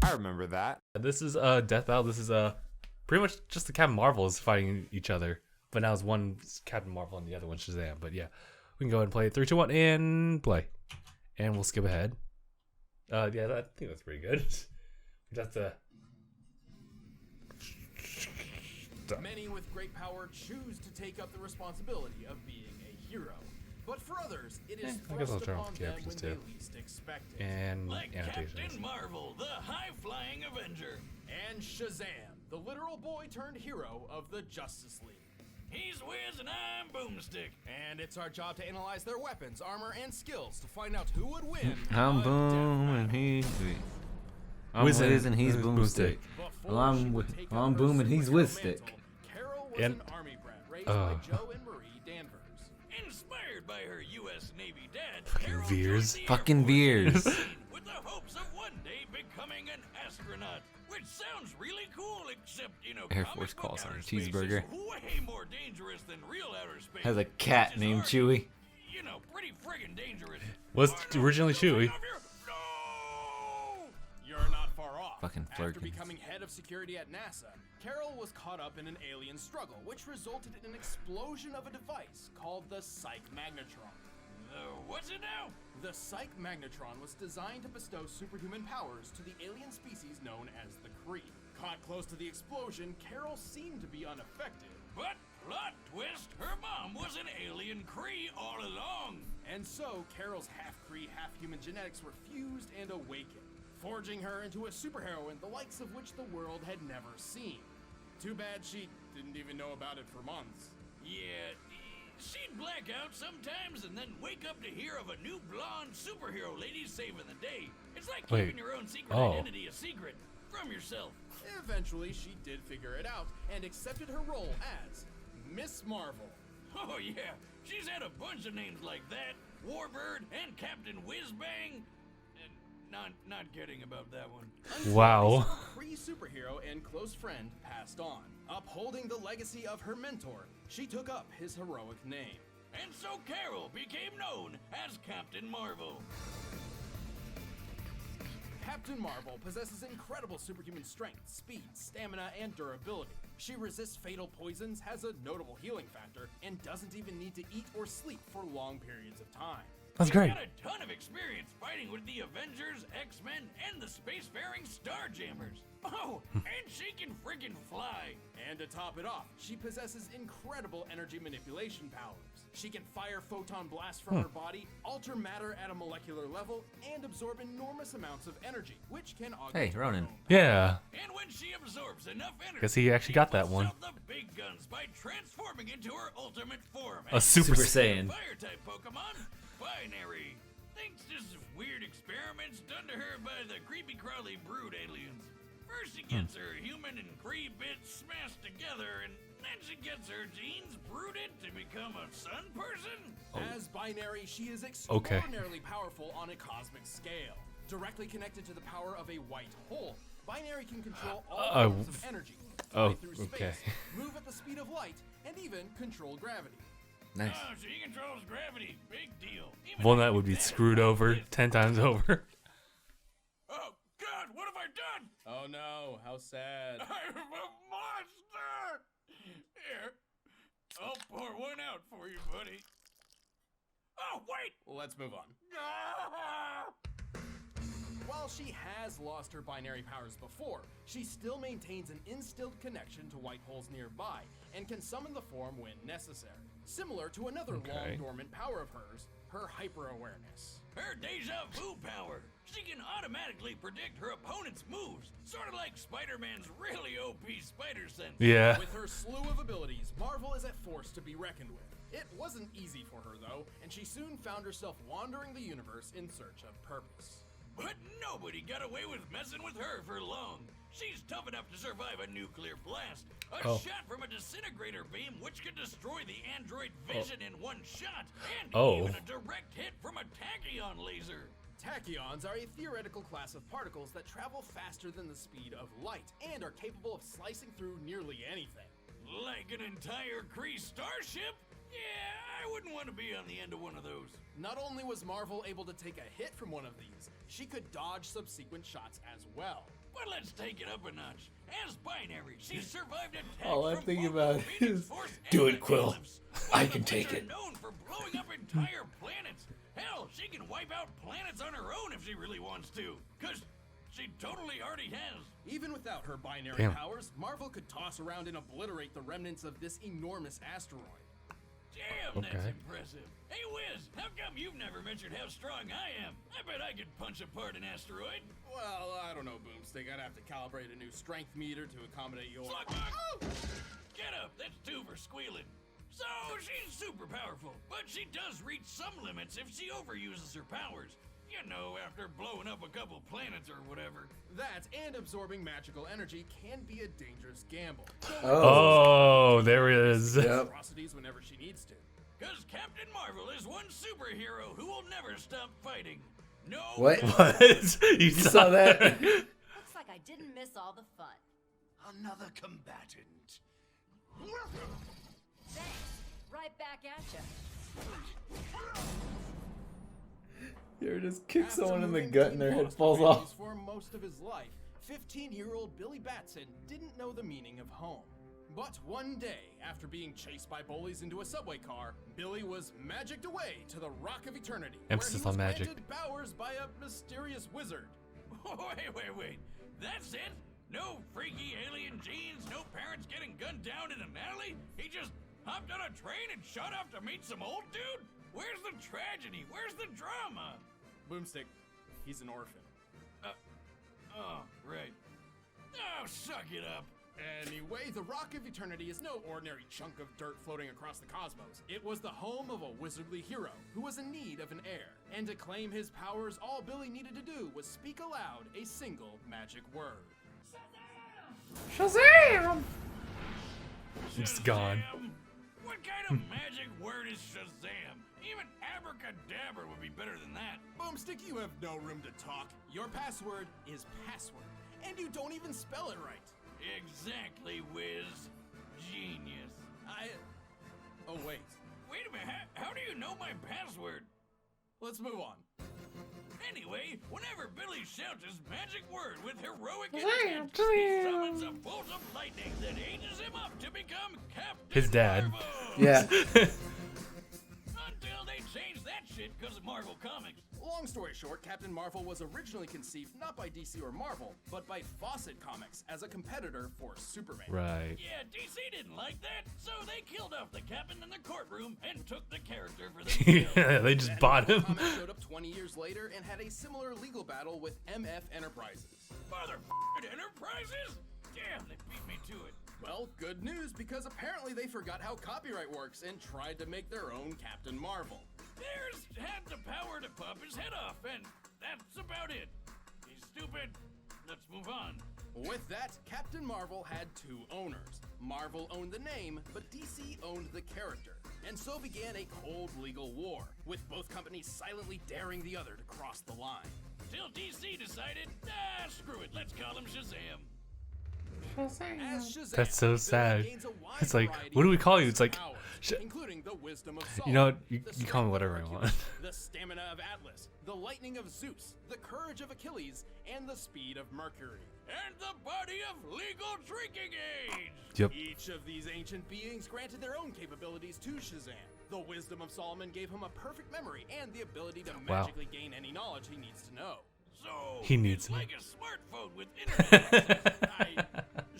I remember that. This is Death Battle. This is pretty much just the Captain Marvels fighting each other. But now it's one Captain Marvel and the other one Shazam. But yeah, we can go ahead and play it. 3, 2, 1, and play. And we'll skip ahead. Yeah, I think that's pretty good. We just have to. Many with great power choose to take up the responsibility of being a hero. But for others, it is I guess I'll thrust turn upon off the them options when too. they least expect it. And Like annotations. Captain Marvel, the high-flying Avenger. And Shazam, the literal boy turned hero of the Justice League. He's Wiz and I'm Boomstick. And it's our job to analyze their weapons, armor, and skills to find out who would win. I'm a Boom death and battle. he's I'm Wiz Wiz and he's and Boomstick. Before Well, she I'm would take up I'm her Boom and he's superhero Wizstick. mantle, Carol was And- an army brat raised by Joe and Marie Danvers. Inspired by her U.S. Navy dad, Fucking Carol Veers. joined the Air Fucking Force Veers. with the hopes of one day becoming an astronaut. Which sounds really cool, except, you know, Air comic Force book calls on a outer space is cheeseburger. way more dangerous than real outer space. Has a cat which is named already, Chewie. You know, pretty friggin' dangerous. Was Oh, no, originally don't take Chewie. off your- No! You're not far off. Fucking After Flurkins. becoming head of security at NASA, Carol was caught up in an alien struggle, which resulted in an explosion of a device called the Psych Magnetron. What's it now? The Psych Magnetron was designed to bestow superhuman powers to the alien species known as the Kree. Caught close to the explosion, Carol seemed to be unaffected. But, plot twist, her mom was an alien Kree all along. And so, Carol's half-Kree, half-human genetics were fused and awakened, forging her into a superheroine the likes of which the world had never seen. Too bad she didn't even know about it for months. Yeah, she'd black out sometimes and then wake up to hear of a new blonde superhero lady saving the day. It's like Wait. keeping your own secret Oh. identity a secret from yourself. Eventually, she did figure it out and accepted her role as Miss Marvel. Oh yeah, she's had a bunch of names like that. Warbird and Captain Whizbang. Not kidding about that one. Wow. Kree superhero and close friend passed on. Upholding the legacy of her mentor, she took up his heroic name. And so Carol became known as Captain Marvel. Captain Marvel possesses incredible superhuman strength, speed, stamina, and durability. She resists fatal poisons, has a notable healing factor, and doesn't even need to eat or sleep for long periods of time. That's She's great. got a ton of experience fighting with the Avengers, X-Men, and the spacefaring Starjammers. Oh, and she can friggin' fly. And to top it off, she possesses incredible energy manipulation powers. She can fire photon blasts from her body, alter matter at a molecular level, and absorb enormous amounts of energy, which can augment Hey, Ronan. her own Yeah. And when she absorbs enough energy, Guess he actually got that she one. puts out the big guns by transforming into her ultimate form. A Super Saiyan. Fire-type Pokemon, Binary. Thinks this is weird experiments done to her by the creepy crawly brood aliens. First she gets her human and Kree bits smashed together, and then she gets her genes brooded to become a sun person? As Binary, she is extraordinarily powerful on a cosmic scale. Directly connected to the power of a white hole, Binary can control all forms of energy, fly through space, okay. move at the speed of light, and even control gravity. Nice. Oh, she controls gravity. Big deal. Even One if that would be that screwed was over it. 10 times over. Oh, God, what have I done? Oh no, how sad. I'm a monster! Here, I'll pour one out for you, buddy. Oh, wait! Let's move on. Ah! While she has lost her binary powers before, she still maintains an instilled connection to white holes nearby and can summon the form when necessary. Similar to another long dormant power of hers, her hyper-awareness. Her deja vu power. She can automatically predict her opponent's moves, sort of like Spider-Man's really OP spider sense. Yeah. With her slew of abilities, Marvel is a force to be reckoned with. It wasn't easy for her though, and she soon found herself wandering the universe in search of purpose. But nobody got away with messing with her for long. She's tough enough to survive a nuclear blast, a shot from a disintegrator beam which could destroy the android vision in one shot, and even a direct hit from a tachyon laser. Tachyons are a theoretical class of particles that travel faster than the speed of light and are capable of slicing through nearly anything. Like an entire Kree starship? Yeah, I I wouldn't want to be on the end of one of those. Not only was Marvel able to take a hit from one of these, she could dodge subsequent shots as well. But let's take it up a notch. As Binary, she survived attacks All I'm from thinking both about the Phoenix is, Force "Do and it, the Quill. Caliphs. I Both can of take which are it." known for blowing up entire planets. Hell, she can wipe out planets on her own if she really wants to. Cause she totally already has. Even without her binary Damn. powers, Marvel could toss around and obliterate the remnants of this enormous asteroid. Damn, that's Okay. impressive. Hey, Wiz, how come you've never mentioned how strong I am? I bet I could punch apart an asteroid. Well, I don't know, Boomstick. I'd have to calibrate a new strength meter to accommodate your... Slugbug! Get up, that's 2 for squealing. So, she's super powerful, but she does reach some limits if she overuses her powers. You know, after blowing up a couple planets or whatever. That and absorbing magical energy can be a dangerous gamble. Oh, there it is. Yep. Atrocities whenever she needs to. Cause Captain Marvel is one superhero who will never stop fighting. No. What? What? You saw that? Looks like I didn't miss all the fun. Another combatant. Thanks. Right back at ya. You ever just kick After someone in the moving gut and between their head foster falls families off. For most of his life, 15-year-old Billy Batson didn't know the meaning of home. But one day, after being chased by bullies into a subway car, Billy was magicked away to the Rock of Eternity, Emphasis where he on was magic. granted powers by a mysterious wizard. Wait. That's it? No freaky alien genes, no parents getting gunned down in an alley? He just hopped on a train and shot off to meet some old dude? Where's the tragedy? Where's the drama? Boomstick, he's an orphan. Oh, right. Oh, suck it up. Anyway, the Rock of Eternity is no ordinary chunk of dirt floating across the cosmos. It was the home of a wizardly hero who was in need of an heir. And to claim his powers, all Billy needed to do was speak aloud a single magic word. Shazam! It's gone. Shazam? What kind of magic word is Shazam? Even abracadabra would be better than that. Boomstick, you have no room to talk. Your password is password, and you don't even spell it right. Exactly, Wiz. Genius. Oh, wait. Wait a minute, how do you know my password? Let's move on. Anyway, whenever Billy shouts his magic word with heroic intent, he summons a bolt of lightning that ages him up to become Captain His dad. Marvel. Yeah. Until they change that shit because of Marvel Comics. Long story short, Captain Marvel was originally conceived not by DC or Marvel, but by Fawcett Comics as a competitor for Superman. Right. Yeah, DC didn't like that, so they killed off the captain in the courtroom and took the character for themselves. Yeah, they just Then bought Marvel him. Comics showed up 20 years later and had a similar legal battle with MF Enterprises. Motherfucking Enterprises? Damn, they beat me to it. Well, good news, because apparently they forgot how copyright works and tried to make their own Captain Marvel. There's had the power to pop his head off, and that's about it. He's stupid. Let's move on. With that, Captain Marvel had two owners. Marvel owned the name, but DC owned the character. And so began a cold legal war, with both companies silently daring the other to cross the line. Till DC decided, screw it, let's call him Shazam. As Shazam, That's so Billy sad. gains a wide It's like, variety what do we of call you? It's like, powers, Sh- including the wisdom of You know what? Solomon, You the call me strength whatever of I want. Hercules, the stamina of Atlas, the lightning of Zeus, the courage of Achilles, and the speed of Mercury. And the body of legal drinking age. Yep. Each of these ancient beings granted their own capabilities to Shazam. The wisdom of Solomon gave him a perfect memory and the ability to Wow. magically gain any knowledge he needs to know. So, He needs it's me. like a smartphone with internet access.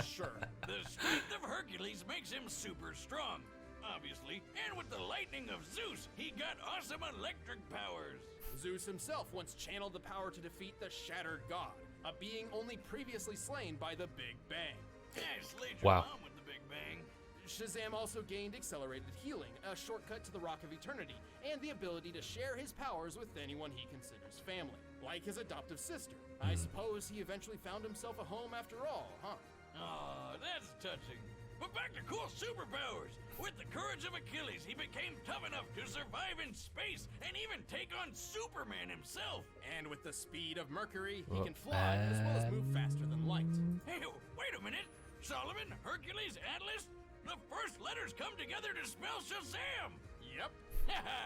Sure. The strength of Hercules makes him super strong, obviously. And with the lightning of Zeus, he got awesome electric powers. Zeus himself once channeled the power to defeat the Shattered God, a being only previously slain by the Big Bang. Yeah, I slayed your Wow. mom with the Big Bang. Shazam also gained accelerated healing, a shortcut to the Rock of Eternity, and the ability to share his powers with anyone he considers family, like his adoptive sister. I suppose he eventually found himself a home after all, huh? Aw, that's touching. But back to cool superpowers. With the courage of Achilles, he became tough enough to survive in space and even take on Superman himself. And with the speed of Mercury, he Well, can fly as well as move faster than light. Hey, wait a minute. Solomon, Hercules, Atlas? The first letters come together to spell Shazam. Yep.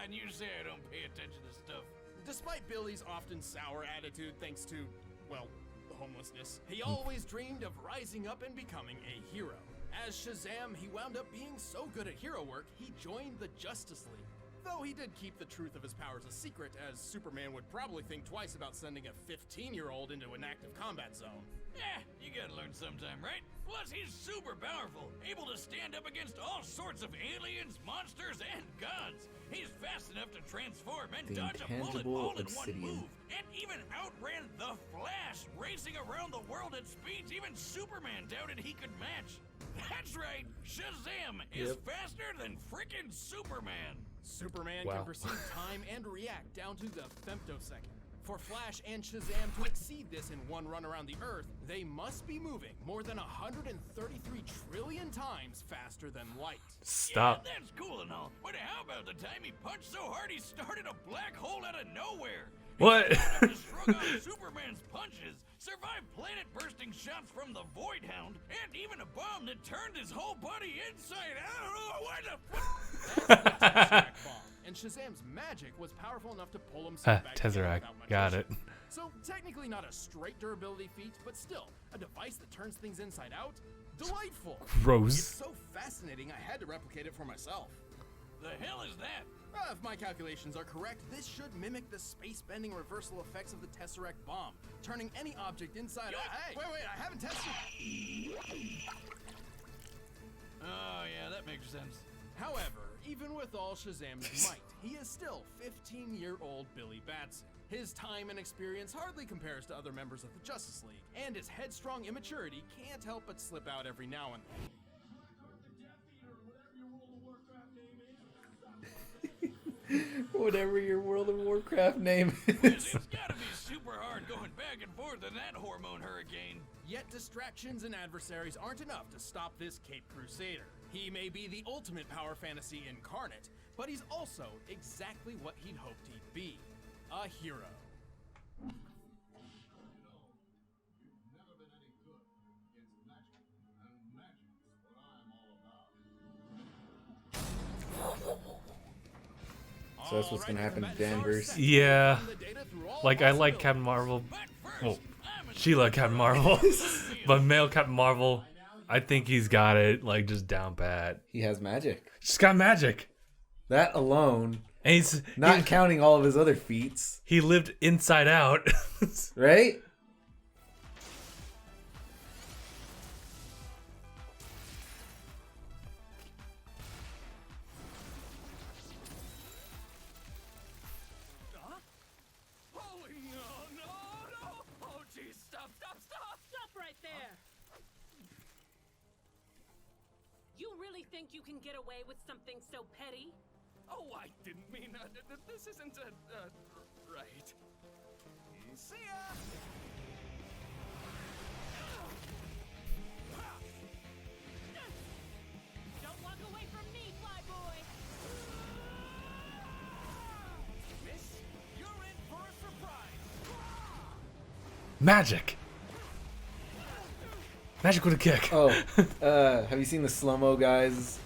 And you say I don't pay attention to stuff. Despite Billy's often sour attitude thanks to, well, homelessness, he always dreamed of rising up and becoming a hero. As Shazam, he wound up being so good at hero work, he joined the Justice League. Though he did keep the truth of his powers a secret, as Superman would probably think twice about sending a 15-year-old into an active combat zone. Yeah, you gotta learn sometime, right? Plus, he's super powerful, able to stand up against all sorts of aliens, monsters, and gods. He's fast enough to transform and The dodge a bullet intangible all in one obsidian. move, and even outran the Flash, racing around the world at speeds even Superman doubted he could match. That's right, Shazam is faster than frickin' Superman. Superman Wow. can perceive time and react down to the femtosecond. For Flash and Shazam to exceed this in one run around the Earth, they must be moving more than 133 trillion times faster than light. Stop. Yeah, that's cool and all, but how about the time he punched so hard he started a black hole out of nowhere? What? He had to shrug off Superman's punches, survive planet-bursting shots from the Void Hound, and even a bomb that turned his whole body inside out. Oh, what the fuck? That's the Tesseract bomb, and Shazam's magic was powerful enough to pull himself back together Tesseract. without much Got issue. it. So technically not a straight durability feat, but still, a device that turns things inside out? Delightful! It's Gross. so fascinating I had to replicate it for myself. The hell is that? If my calculations are correct, this should mimic the space-bending reversal effects of the Tesseract bomb, turning any object inside out. Hey, wait, I haven't tested. Oh, yeah, that makes sense. However, even with all Shazam's might, he is still 15-year-old Billy Batson. His time and experience hardly compares to other members of the Justice League, and his headstrong immaturity can't help but slip out every now and then. Whatever your World of Warcraft name It's is. gotta be super hard going back and forth in that hormone hurricane. Yet distractions and adversaries aren't enough to stop this Cape Crusader. He may be the ultimate power fantasy incarnate, but he's also exactly what he'd hoped he'd be, a hero. So that's what's gonna happen to Danvers. Yeah. The data through all Like, I like possibilities. Captain Marvel. But first, Well, I'm a she like Captain Marvel. But male Captain Marvel, I think he's got it, like, just down pat. He has magic. She's got magic. That alone, And he's not counting all of his other feats, he lived inside out. right? Holy no! Oh, geez, stop! Stop right there! You really think you can get away with something so petty? Oh, I didn't mean this isn't right. See ya! Don't walk away from me, Flyboy! Miss, you're in for a surprise! Magic. Magic with a kick. Oh, have you seen the slow-mo guys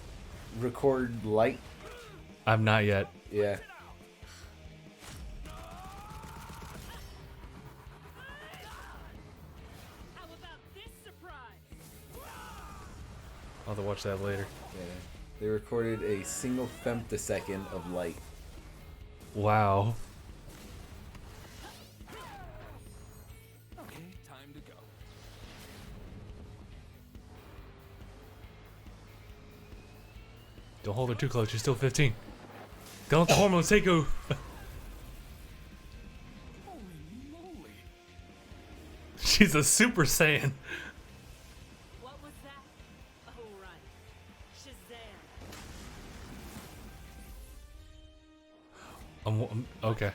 record light? I've not yet. Yeah. How about this surprise? I'll have to watch that later. Yeah. They recorded a single femtosecond of light. Wow. Okay, time to go. Don't hold her too close. She's still 15. Don't let the hormones take you. Holy moly! She's a Super Saiyan. What was that? Oh, right. Shazam. Okay.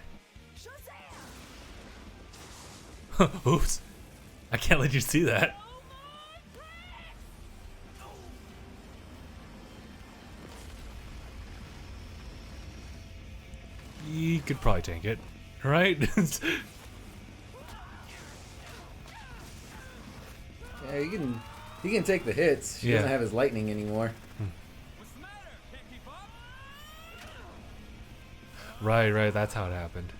Oops. I can't let you see that. You could probably tank it, right? Yeah, he can take the hits. She Yeah. doesn't have his lightning anymore. What's the matter? Can't keep up? Right. That's how it happened.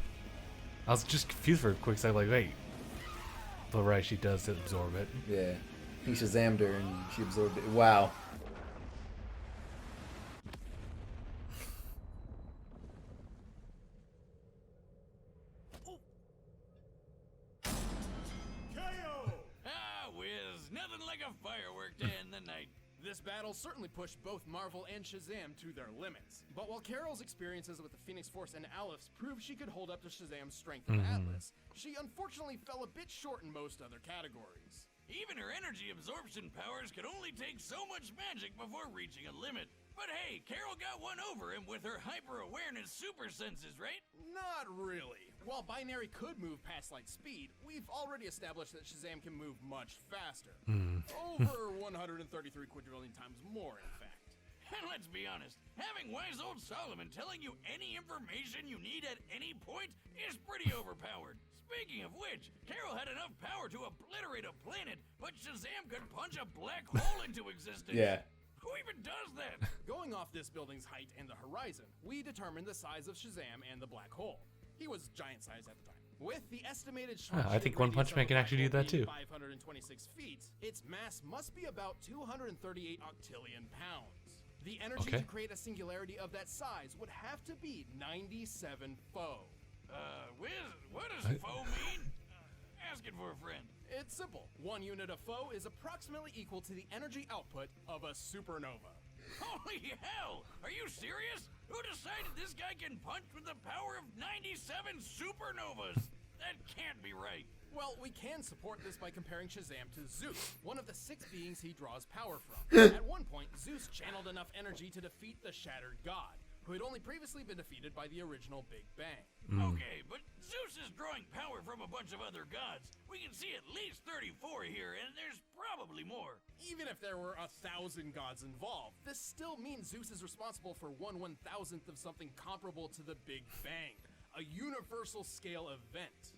I was just confused for a quick second, like, wait. But right, she does absorb it. Yeah. He Shazammed her and she absorbed it. Wow. Ah, whiz. Nothing like a firework to end the night. This battle certainly pushed both Marvel and Shazam to their limits. But while Carol's experiences with the Phoenix Force and Aleph proved she could hold up to Shazam's strength in Atlas, she unfortunately fell a bit short in most other categories. Even her energy absorption powers could only take so much magic before reaching a limit. But hey, Carol got one over him with her hyper-awareness super senses, right? Not really. While Binary could move past light speed, we've already established that Shazam can move much faster. Over 133 quadrillion times more, in fact. And let's be honest, having wise old Solomon telling you any information you need at any point is pretty overpowered. Speaking of which, Carol had enough power to obliterate a planet, but Shazam could punch a black hole into existence. Yeah. Who even does that? Going off this building's height and the horizon, we determined the size of Shazam and the black hole. He was giant size at the time. With the estimated I think One Punch Man can actually do that too. 526 feet, its mass must be about 238 octillion pounds. The energy to create a singularity of that size would have to be 97 foe. Wiz, what does foe mean? Asking for a friend. It's simple. One unit of foe is approximately equal to the energy output of a supernova. Holy hell! Are you serious? Who decided this guy can punch with the power of 97 supernovas? That can't be right. Well, we can support this by comparing Shazam to Zeus, one of the 6 beings he draws power from. At one point, Zeus channeled enough energy to defeat the Shattered God, who had only previously been defeated by the original Big Bang. Okay, but Zeus is drawing power from a bunch of other gods. We can see at least 34 here, and there's probably more. Even if there were 1,000 gods involved, this still means Zeus is responsible for 1/1000th of something comparable to the Big Bang, a universal scale event.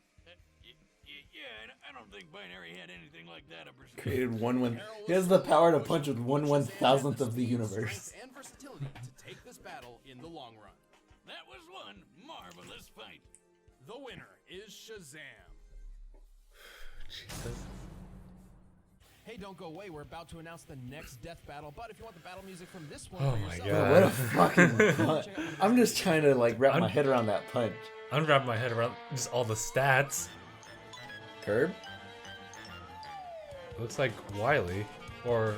Yeah, and I don't think Binary had anything like that up her sleeve. Created he has the power to punch with 1/1000th of the universe. And versatility to take this battle in the long run. That was one marvelous fight. The winner is Shazam. Jesus. Hey, don't go away. We're about to announce the next death battle. But if you want the battle music from this one Oh for my yourself, God. What a fucking punch. I'm just trying to like wrap my head around that punch. I'm wrapping my head around just all the stats. Curb? Looks like Wily or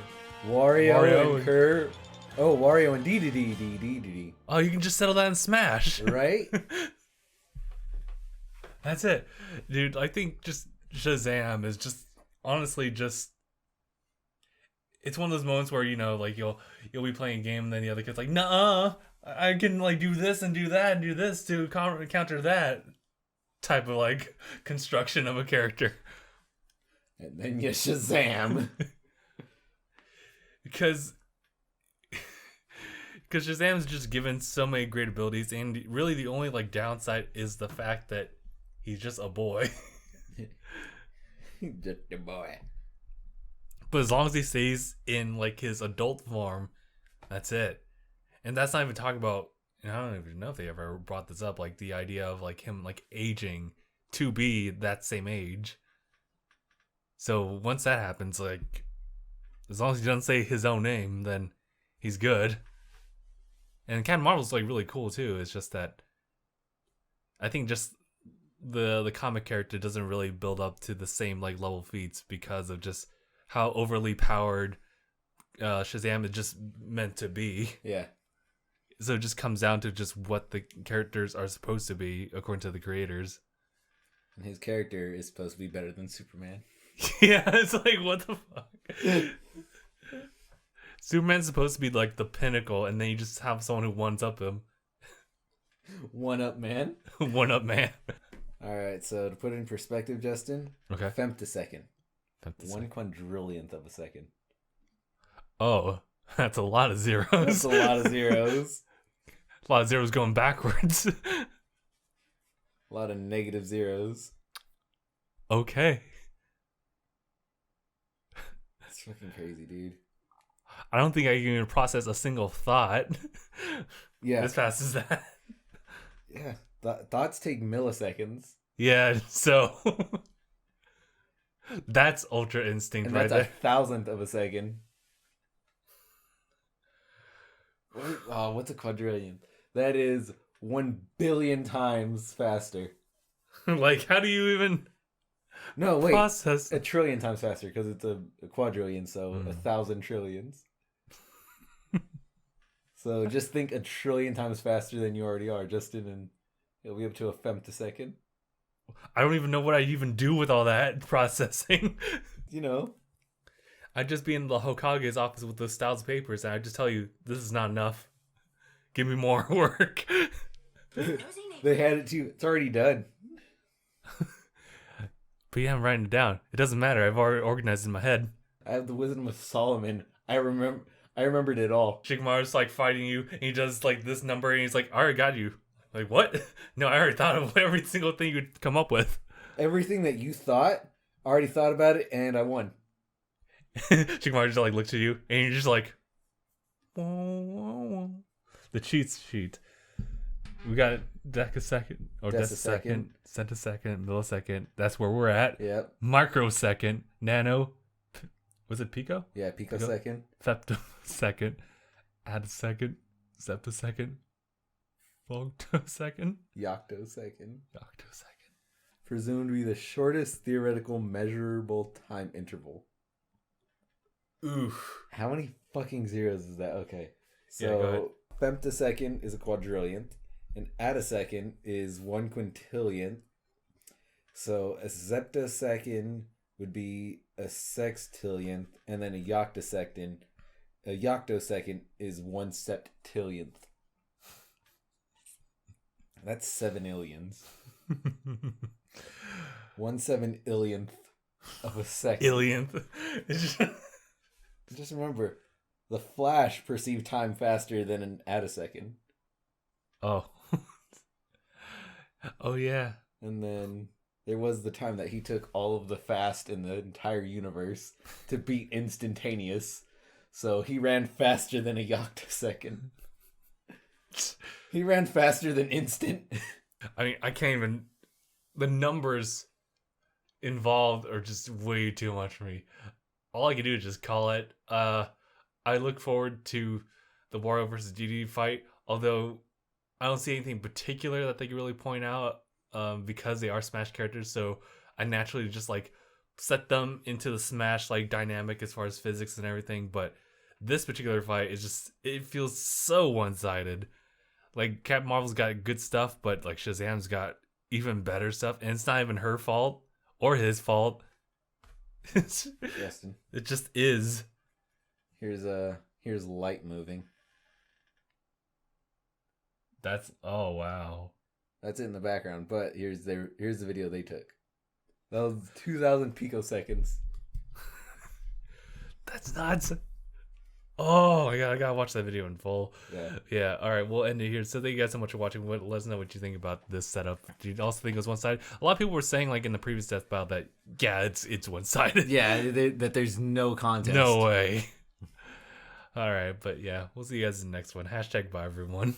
Wario and Curb. Oh, Wario and D. oh, you can just settle that in Smash. Right? That's it, dude. I think just Shazam is just honestly just. It's one of those moments where, you know, like you'll be playing a game and then the other kid's like, "Nuh-uh, I can like do this and do that and do this to counter that," type of like construction of a character. And then you Shazam. because Shazam's just given so many great abilities, and really the only like downside is the fact that he's just a boy. Just a boy. But as long as he stays in like his adult form, that's it. And that's not even talking about, and I don't even know if they ever brought this up, like the idea of like him like aging to be that same age. So once that happens, like as long as he doesn't say his own name, then he's good. And Captain Marvel's like really cool too. It's just that I think just the comic character doesn't really build up to the same like level feats because of just how overly powered Shazam is just meant to be. Yeah. So it just comes down to just what the characters are supposed to be according to the creators. And his character is supposed to be better than Superman. Yeah, it's like, what the fuck? Superman's supposed to be like the pinnacle, and then you just have someone who ones up him. One up man. One up man. Alright, so to put it in perspective, Justin. Okay. Femtosecond. 1/quadrillionth of a second. Oh, that's a lot of zeros. That's a lot of zeros. A lot of zeros going backwards. A lot of negative zeros. Okay. That's fucking crazy, dude. I don't think I can even process a single thought Yeah. as fast as that. Yeah, thoughts take milliseconds. Yeah, so that's Ultra Instinct And right that's there. a thousandth of a second. What's a quadrillion? That is 1 billion times faster. Like, how do you even No, wait. process? A trillion times faster because it's a quadrillion, so 1,000 trillions. So just think a trillion times faster than you already are, Justin, and it'll be up to a femtosecond. I don't even know what I even do with all that processing. You know, I'd just be in the Hokage's office with those styles of papers, and I'd just tell you, this is not enough. Give me more work. they had it to you. It's already done. But yeah, I'm writing it down. It doesn't matter. I've already organized it in my head. I have the wisdom of Solomon. I remembered it all. Shikamaru's like fighting you, and he does like this number, and he's like, I already got you. Like, what? No, I already thought of every single thing you'd come up with. Everything that you thought, I already thought about it, and I won. Shikamaru just like looks at you, and you're just like, the cheat sheet. We got decasecond, or decasecond, centisecond, millisecond. That's where we're at. Yep. Microsecond, nano. Was it pico? Yeah, picosecond. Femtosecond, attosecond, septosecond, femtosecond, Yoctosecond. octosecond. Presumed to be the shortest theoretical measurable time interval. Oof. How many fucking zeros is that? Okay. Yeah, go ahead. So femtosecond is a quadrillionth. An attosecond is 1 quintillionth. So a septosecond would be a sextillionth, and then a yoctosecond is 1 septillionth. That's 7 illions. 1 7 illionth of a second. Illionth. Just remember, the Flash perceived time faster than an attosecond. Oh. Oh, yeah. And then there was the time that he took all of the fast in the entire universe to beat instantaneous. So he ran faster than a yoctosecond. He ran faster than instant. I mean, I can't even. The numbers involved are just way too much for me. All I can do is just call it. I look forward to the Wario versus DD fight, although I don't see anything particular that they can really point out because they are Smash characters, so I naturally just like set them into the Smash like dynamic as far as physics and everything, but this particular fight is just, it feels so one-sided. Like, Captain Marvel's got good stuff, but like Shazam's got even better stuff, and it's not even her fault or his fault. Justin, It just is. here's light moving. That's, oh wow. That's it in the background, but here's the video they took. That was 2,000 picoseconds. That's nuts. Oh, I gotta watch that video in full. Yeah. All right, we'll end it here. So thank you guys so much for watching. Let us know what you think about this setup. Do you also think it was one-sided? A lot of people were saying, like in the previous death battle, that yeah, it's one-sided. Yeah, that there's no contest. No way. All right, but yeah, we'll see you guys in the next one. #bye everyone.